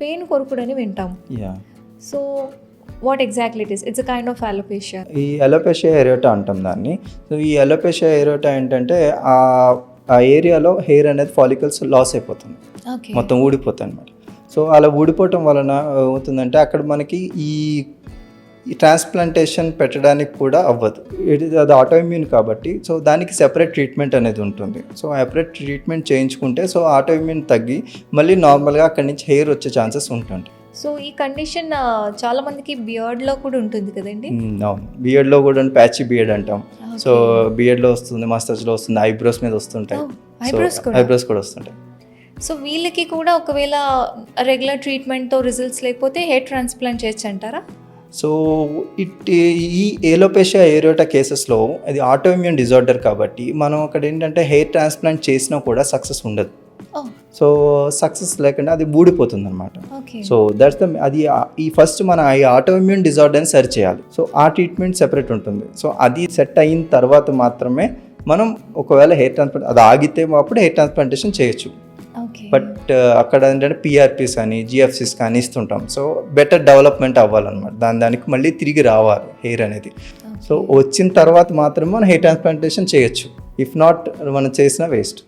Pain కొరుకుడు అని వింటాం. Yeah, so what exactly it is? It's a kind of alopecia. ఈ alopecia ఏరియోటా అంటాం దాన్ని. సో ఈ అలోపేషియా ఏరియోటా ఏంటంటే ఆ ఏరియాలో హెయిర్ అనేది ఫాలికల్స్ లాస్ అయిపోతుంది, ఓకే. మొత్తం ఊడిపోతాయి అనమాట. సో అలా ఊడిపోవటం వలన అవుతుందంటే అక్కడ మనకి ఈ ట్రాన్స్ప్లాంటేషన్ పెట్టడానికి కూడా అవ్వదు. అది ఆటోఇమ్యూన్ కాబట్టి సో దానికి సెపరేట్ ట్రీట్మెంట్ అనేది ఉంటుంది. సో సెపరేట్ ట్రీట్మెంట్ చేయించుకుంటే సో ఆటోఇమ్యూన్ తగ్గి మళ్ళీ నార్మల్గా అక్కడి నుంచి హెయిర్ వచ్చే ఛాన్సెస్ ఉంటుంది. సో ఈ కండిషన్ చాలా మందికి బియర్డ్లో కూడా ఉంటుంది కదండి. అవును, బియర్డ్లో కూడా ప్యాచీ బియర్డ్ అంటాం. సో బియర్డ్లో వస్తుంది, మస్టచ్లో వస్తుంది, ఐబ్రోస్ మీద వస్తుంటాయి. ఐబ్రోస్ కూడా వస్తుంటాయి. సో వీళ్ళకి కూడా ఒకవేళ రెగ్యులర్ ట్రీట్మెంట్తో రిజల్ట్స్ లేకపోతే హెయిర్ ట్రాన్స్ప్లాంట్ చేయొచ్చు అంటారా? సో ఈ ఏలోపేషియా ఏరియోటా కేసెస్లో అది ఆటోఇమ్యూన్ డిజార్డర్ కాబట్టి మనం అక్కడ ఏంటంటే హెయిర్ ట్రాన్స్ప్లాంట్ చేసినా కూడా సక్సెస్ ఉండదు. సో సక్సెస్ లేకుండా అది ఊడిపోతుంది అనమాట. సో దట్స్ అది ఈ ఫస్ట్ మన ఈ ఆటోఇమ్యూన్ డిజార్డర్ని సరి చేయాలి. సో ఆ ట్రీట్మెంట్ సెపరేట్ ఉంటుంది. సో అది సెట్ అయిన తర్వాత మాత్రమే మనం ఒకవేళ హెయిర్ ట్రాన్స్ప్లాంట్ అది ఆగితే అప్పుడు హెయిర్ ట్రాన్స్ప్లాంటేషన్ చేయొచ్చు. బట్ అక్కడ ఏంటంటే పిఆర్పిస్ కానీ జిఎఫ్సిస్ కానీ ఇస్తుంటాం. సో బెటర్ డెవలప్మెంట్ అవ్వాలన్నమాట, దానికి మళ్ళీ తిరిగి రావాలి హెయిర్ అనేది. సో వచ్చిన తర్వాత మాత్రమే మనం హెయిర్ ట్రాన్స్ప్లాంటేషన్ చేయొచ్చు. ఇఫ్ నాట్ మనం చేసిన వేస్ట్.